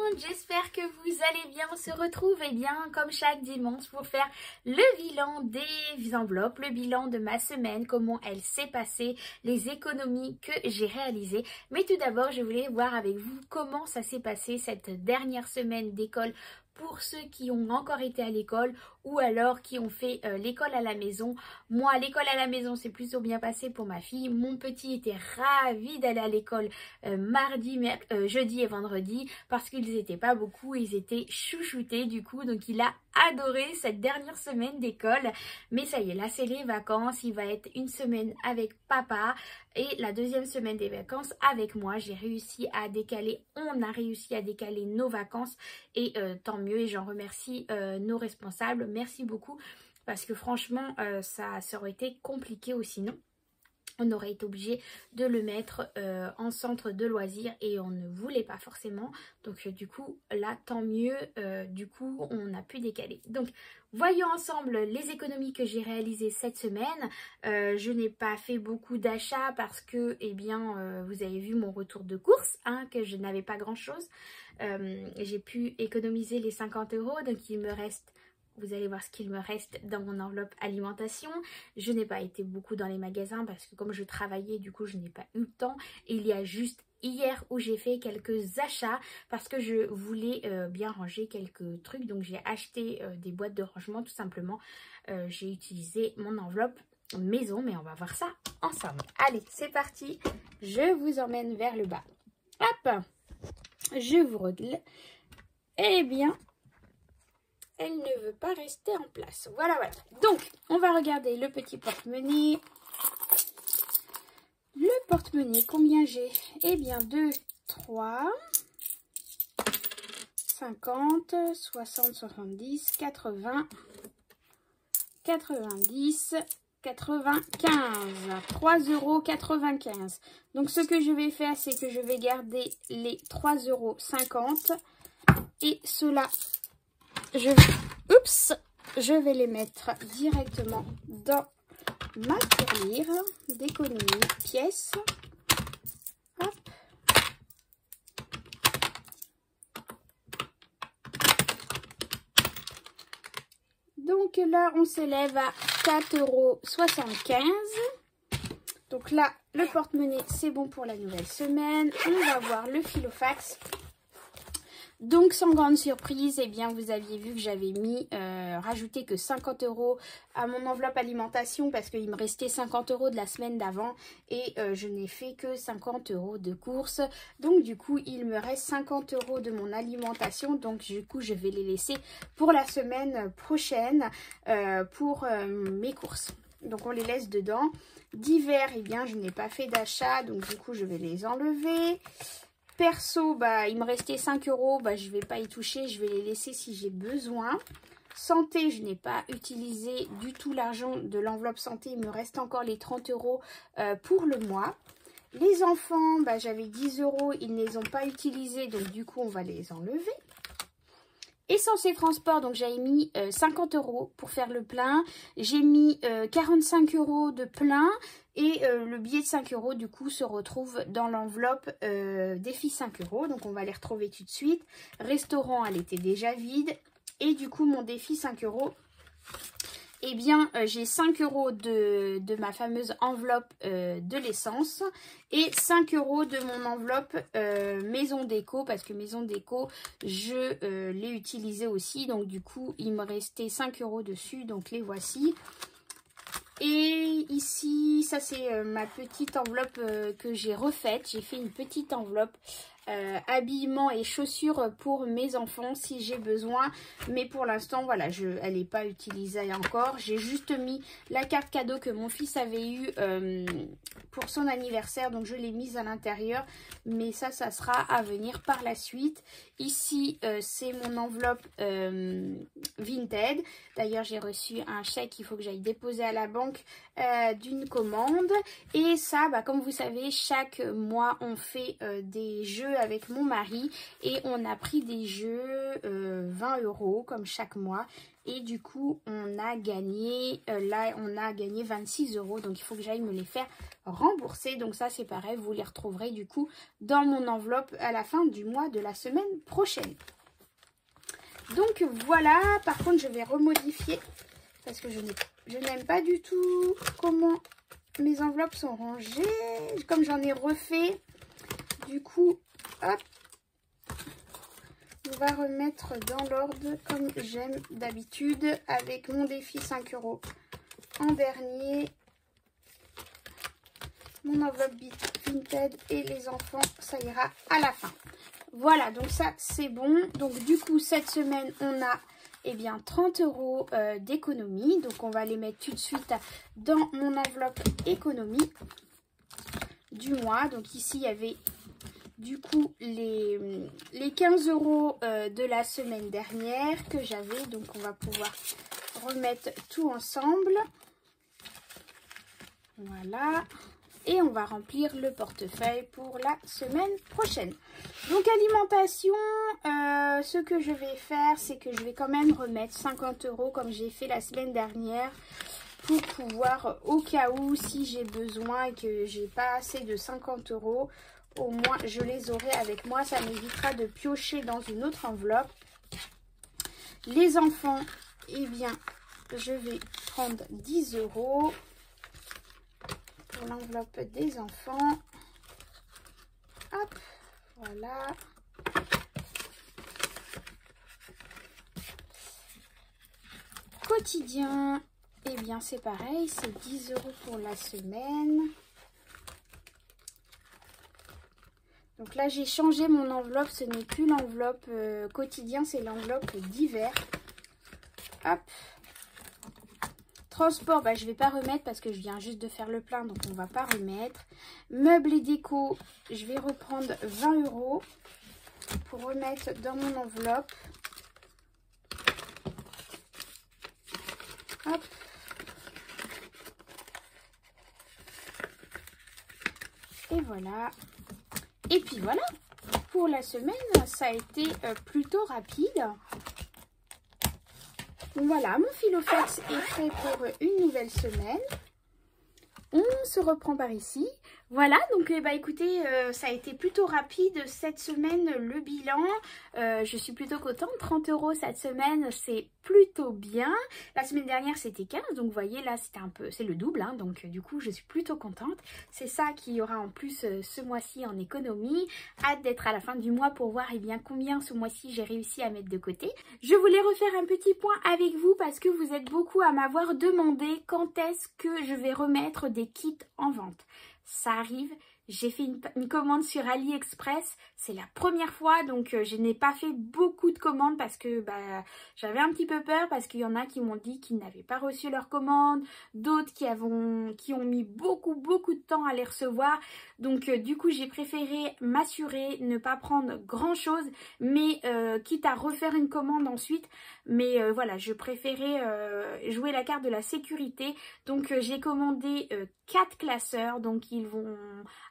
monde, j'espère que vous allez bien. On se retrouve bien comme chaque dimanche pour faire le bilan des enveloppes, le bilan de ma semaine, comment elle s'est passée, les économies que j'ai réalisées. Mais tout d'abord, je voulais voir avec vous comment ça s'est passé cette dernière semaine d'école pour ceux qui ont encore été à l'école ou alors qui ont fait l'école à la maison. Moi, l'école à la maison, c'est plutôt bien passé pour ma fille. Mon petit était ravi d'aller à l'école jeudi et vendredi parce qu'ils n'étaient pas beaucoup, ils étaient chouchoutés du coup. Donc il a adoré cette dernière semaine d'école. Mais ça y est, là c'est les vacances. Il va être une semaine avec papa et la deuxième semaine des vacances avec moi. J'ai réussi à décaler, on a réussi à décaler nos vacances et tant mieux. Et j'en remercie nos responsables. Merci beaucoup parce que franchement, ça aurait été compliqué ou sinon. On aurait été obligé de le mettre en centre de loisirs et on ne voulait pas forcément. Donc du coup, là, tant mieux. Du coup, on a pu décaler. Donc, voyons ensemble les économies que j'ai réalisées cette semaine. Je n'ai pas fait beaucoup d'achats parce que, eh bien, vous avez vu mon retour de course, hein, que je n'avais pas grand-chose. J'ai pu économiser les 50 €, donc il me reste... Vous allez voir ce qu'il me reste dans mon enveloppe alimentation. Je n'ai pas été beaucoup dans les magasins parce que comme je travaillais, du coup, je n'ai pas eu le temps. Et il y a juste hier où j'ai fait quelques achats parce que je voulais bien ranger quelques trucs. Donc, j'ai acheté des boîtes de rangement tout simplement. J'ai utilisé mon enveloppe maison, mais on va voir ça ensemble. Allez, c'est parti. Je vous emmène vers le bas. Hop, je vous regle. Eh bien... elle ne veut pas rester en place. Voilà, voilà. Donc, on va regarder le petit porte-monnaie. Le porte-monnaie, combien j'ai? Eh bien, 2, 3, 50, 60, 70, 80, 90, 95. 3,95 €. Donc, ce que je vais faire, c'est que je vais garder les 3,50 € et cela... je vais les mettre directement dans ma tirelire d'économie pièces. Hop. Donc là, on s'élève à 4,75 €. Donc là, le porte-monnaie, c'est bon pour la nouvelle semaine. On va voir le filofax. Donc, sans grande surprise, eh bien, vous aviez vu que j'avais mis, rajouté que 50 € à mon enveloppe alimentation parce qu'il me restait 50 € de la semaine d'avant et je n'ai fait que 50 € de courses. Donc, du coup, il me reste 50 € de mon alimentation. Donc, du coup, je vais les laisser pour la semaine prochaine pour mes courses. Donc, on les laisse dedans. D'hiver, eh bien, je n'ai pas fait d'achat. Donc, du coup, je vais les enlever. Perso, bah, il me restait 5 €, bah, je ne vais pas y toucher, je vais les laisser si j'ai besoin. Santé, je n'ai pas utilisé du tout l'argent de l'enveloppe santé, il me reste encore les 30 € pour le mois. Les enfants, bah, j'avais 10 €, ils ne les ont pas utilisés, donc du coup on va les enlever. Essence et transport, donc j'avais mis 50 € pour faire le plein. J'ai mis 45 € de plein. Et le billet de 5 € du coup se retrouve dans l'enveloppe défi 5 €. Donc on va les retrouver tout de suite. Restaurant, elle était déjà vide. Et du coup mon défi 5 €. Eh bien, j'ai 5 € de ma fameuse enveloppe de l'essence et 5 € de mon enveloppe maison déco parce que maison déco, je l'ai utilisée aussi. Donc, du coup, il me restait 5 € dessus. Donc, les voici. Et ici, ça c'est ma petite enveloppe que j'ai refaite. J'ai fait une petite enveloppe habillement et chaussures pour mes enfants si j'ai besoin. Mais pour l'instant, voilà, elle n'est pas utilisée encore. J'ai juste mis la carte cadeau que mon fils avait eue pour son anniversaire. Donc, je l'ai mise à l'intérieur. Mais ça sera à venir par la suite. Ici, c'est mon enveloppe Vinted. D'ailleurs, j'ai reçu un chèque. Il faut que j'aille déposer à la banque d'une commande. Et ça, bah, comme vous savez, chaque mois, on fait des jeux avec mon mari. Et on a pris des jeux 20 € comme chaque mois. Et du coup, on a gagné, là, on a gagné 26 €. Donc, il faut que j'aille me les faire rembourser. Donc, ça, c'est pareil. Vous les retrouverez du coup dans mon enveloppe à la fin du mois de la semaine prochaine. Donc, voilà. Par contre, je vais remodifier parce que je n'aime pas du tout comment mes enveloppes sont rangées. Comme j'en ai refait, du coup, hop. On va remettre dans l'ordre comme j'aime d'habitude avec mon défi 5 € en dernier. Mon enveloppe Vinted et les enfants, ça ira à la fin. Voilà, donc ça c'est bon. Donc du coup cette semaine on a bien 30 € d'économie. Donc on va les mettre tout de suite dans mon enveloppe économie du mois. Donc ici il y avait du coup les 15 € de la semaine dernière que j'avais. Donc on va pouvoir remettre tout ensemble. Voilà. Et on va remplir le portefeuille pour la semaine prochaine. Donc alimentation, ce que je vais faire, c'est que je vais quand même remettre 50 € comme j'ai fait la semaine dernière. Pour pouvoir, au cas où, si j'ai besoin et que j'ai pas assez de 50 €, au moins je les aurai avec moi. Ça m'évitera de piocher dans une autre enveloppe. Les enfants, eh bien, je vais prendre 10 € pour l'enveloppe des enfants. Hop, voilà. Quotidien, eh bien c'est pareil, c'est 10 € pour la semaine. Donc là, j'ai changé mon enveloppe. Ce n'est plus l'enveloppe quotidien, c'est l'enveloppe d'hiver. Hop. Transport, bah, je ne vais pas remettre parce que je viens juste de faire le plein. Donc, on ne va pas remettre. Meubles et déco, je vais reprendre 20 € pour remettre dans mon enveloppe. Hop. Et voilà. Et puis voilà, pour la semaine, ça a été plutôt rapide. Donc voilà, mon Filofax est prêt pour une nouvelle semaine. On se reprend par ici. Voilà, donc écoutez, ça a été plutôt rapide cette semaine, le bilan. Je suis plutôt contente. 30 € cette semaine, c'est plutôt bien. La semaine dernière, c'était 15. Donc, vous voyez, là, c'était un peu, c'est le double. Hein, donc, du coup, je suis plutôt contente. C'est ça qu'il y aura en plus ce mois-ci en économie. Hâte d'être à la fin du mois pour voir bien combien ce mois-ci j'ai réussi à mettre de côté. Je voulais refaire un petit point avec vous parce que vous êtes beaucoup à m'avoir demandé quand est-ce que je vais remettre des kits en vente. Ça arrive, j'ai fait une commande sur AliExpress, c'est la première fois, donc je n'ai pas fait beaucoup de commandes parce que j'avais un petit peu peur parce qu'il y en a qui m'ont dit qu'ils n'avaient pas reçu leur commande, d'autres qui ont mis beaucoup de temps à les recevoir. Donc du coup j'ai préféré m'assurer, ne pas prendre grand chose, mais quitte à refaire une commande ensuite. Mais voilà, je préférais jouer la carte de la sécurité. Donc j'ai commandé 4 classeurs, donc ils vont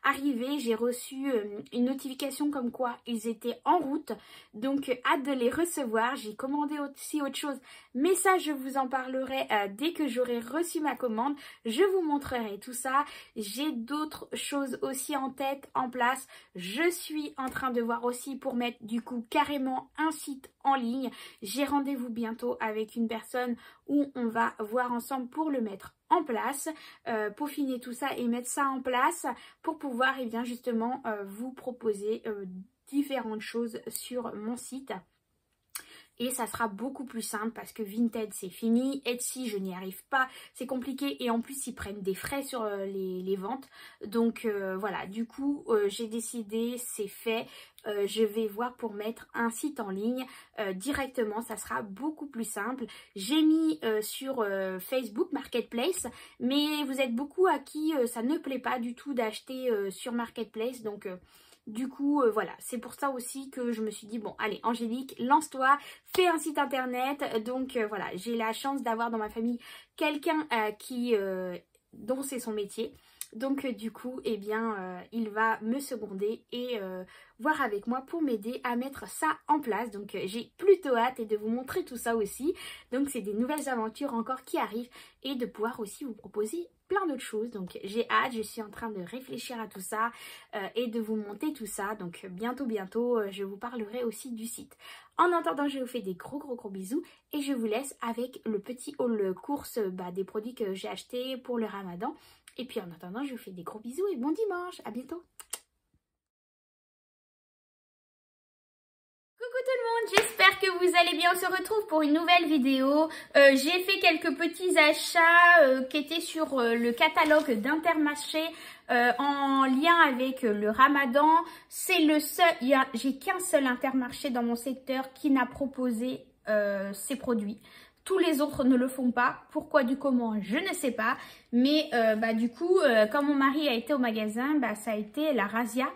arriver. J'ai reçu une notification comme quoi ils étaient en route, donc hâte de les recevoir. J'ai commandé aussi autre chose, mais ça je vous en parlerai dès que j'aurai reçu ma commande. Je vous montrerai tout ça. J'ai d'autres choses aussi en tête, en place. Je suis en train de voir aussi pour mettre du coup carrément un site en ligne. J'ai rendez-vous bientôt avec une personne où on va voir ensemble pour le mettre en place, peaufiner tout ça et mettre ça en place pour pouvoir justement vous proposer différentes choses sur mon site. Et ça sera beaucoup plus simple parce que Vinted c'est fini, Etsy je n'y arrive pas, c'est compliqué et en plus ils prennent des frais sur les ventes. Donc voilà, du coup j'ai décidé, c'est fait, je vais voir pour mettre un site en ligne directement, ça sera beaucoup plus simple. J'ai mis sur Facebook Marketplace, mais vous êtes beaucoup à qui ça ne plaît pas du tout d'acheter sur Marketplace, donc... Du coup, voilà, c'est pour ça aussi que je me suis dit, bon, allez, Angélique, lance-toi, fais un site internet. Donc, voilà, j'ai la chance d'avoir dans ma famille quelqu'un dont c'est son métier. Donc du coup, eh bien, il va me seconder et voir avec moi pour m'aider à mettre ça en place. Donc j'ai plutôt hâte et de vous montrer tout ça aussi. Donc c'est des nouvelles aventures encore qui arrivent et de pouvoir aussi vous proposer plein d'autres choses. Donc j'ai hâte, je suis en train de réfléchir à tout ça et de vous monter tout ça. Donc bientôt, je vous parlerai aussi du site. En attendant, je vous fais des gros bisous et je vous laisse avec le petit haul course des produits que j'ai achetés pour le Ramadan. Et puis en attendant, je vous fais des gros bisous et bon dimanche. À bientôt. Coucou tout le monde, j'espère que vous allez bien. On se retrouve pour une nouvelle vidéo. J'ai fait quelques petits achats qui étaient sur le catalogue d'Intermarché en lien avec le Ramadan. C'est le seul, j'ai qu'un seul Intermarché dans mon secteur qui n'a proposé ces produits. Tous les autres ne le font pas. Pourquoi, du comment, je ne sais pas. Mais du coup, quand mon mari a été au magasin, ça a été la razzia.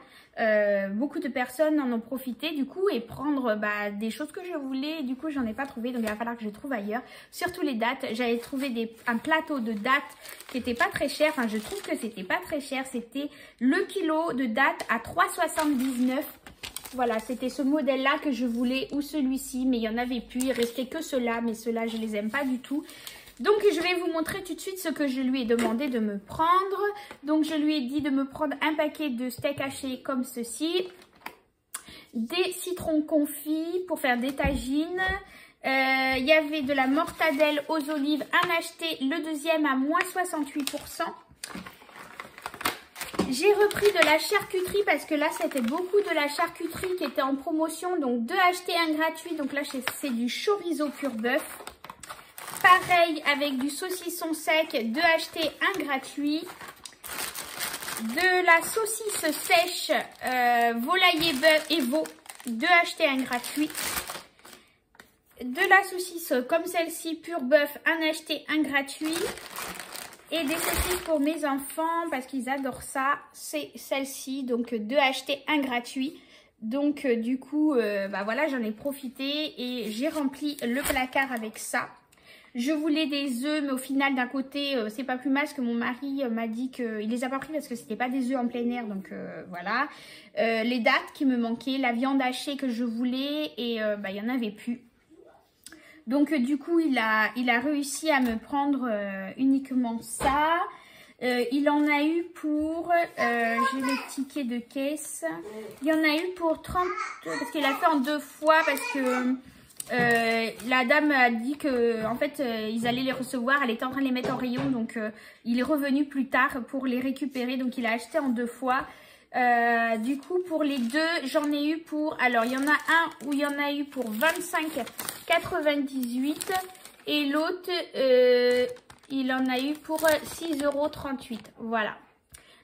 Beaucoup de personnes en ont profité du coup et prendre des choses que je voulais. Du coup, j'en ai pas trouvé. Donc, il va falloir que je trouve ailleurs. Surtout les dates. J'avais trouvé un plateau de dates qui était pas très cher. Enfin, je trouve que c'était pas très cher. C'était le kilo de dates à 3,79 €. Voilà, c'était ce modèle-là que je voulais ou celui-ci, mais il n'y en avait plus. Il restait que ceux-là, mais ceux-là, je les aime pas du tout. Donc, je vais vous montrer tout de suite ce que je lui ai demandé de me prendre. Donc, je lui ai dit de me prendre un paquet de steak haché comme ceci. Des citrons confits pour faire des tagines. Il y avait de la mortadelle aux olives, un acheté, le deuxième à moins 68%. J'ai repris de la charcuterie parce que là, c'était beaucoup de la charcuterie qui était en promotion. Donc, 2 achetés, 1 gratuit. Donc là, c'est du chorizo pur bœuf. Pareil avec du saucisson sec, 2 achetés, 1 gratuit. De la saucisse sèche, volaille et bœuf et veau, 2 achetés, 1 gratuit. De la saucisse comme celle-ci, pur bœuf, 1 acheté, 1 gratuit. Et des saucisses pour mes enfants parce qu'ils adorent ça. C'est celle-ci, donc 2 achetés, 1 gratuit. Donc du coup, voilà, j'en ai profité et j'ai rempli le placard avec ça. Je voulais des œufs, mais au final, d'un côté, c'est pas plus mal parce que mon mari m'a dit qu'il les a pas pris parce que c'était pas des œufs en plein air. Donc voilà. Les dates qui me manquaient, la viande hachée que je voulais et il y en avait plus. Donc du coup, il a réussi à me prendre uniquement ça. Il en a eu pour, j'ai le ticket de caisse. Il y en a eu pour 30, parce qu'il a fait en 2 fois parce que la dame a dit que en fait ils allaient les recevoir, elle était en train de les mettre en rayon, donc il est revenu plus tard pour les récupérer, donc il a acheté en 2 fois. Du coup pour les deux j'en ai eu pour, alors il y en a un où il y en a eu pour 25,98 et l'autre il en a eu pour 6,38 €. Voilà.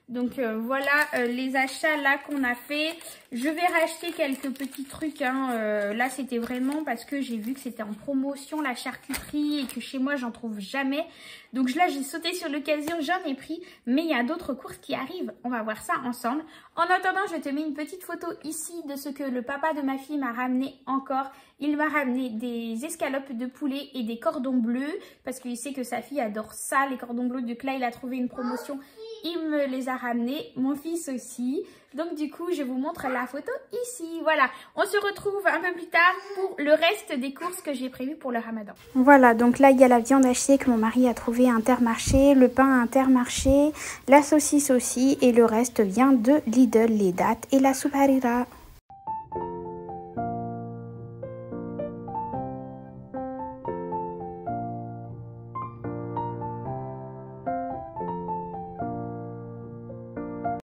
Donc voilà les achats là qu'on a fait. Je vais racheter quelques petits trucs. Là c'était vraiment parce que j'ai vu que c'était en promotion la charcuterie et que chez moi j'en trouve jamais. Donc là j'ai sauté sur l'occasion, j'en ai pris. Mais il y a d'autres courses qui arrivent. On va voir ça ensemble. En attendant, je te mets une petite photo ici de ce que le papa de ma fille m'a ramené encore. Il m'a ramené des escalopes de poulet et des cordons bleus. Parce qu'il sait que sa fille adore ça, les cordons bleus. Donc là il a trouvé une promotion. Il me les a ramenés, mon fils aussi. Donc du coup, je vous montre la photo ici. Voilà, on se retrouve un peu plus tard pour le reste des courses que j'ai prévues pour le Ramadan. Voilà, donc là, il y a la viande hachée que mon mari a trouvée à Intermarché, le pain à Intermarché, la saucisse aussi. Et le reste vient de Lidl, les dattes et la soupe harira.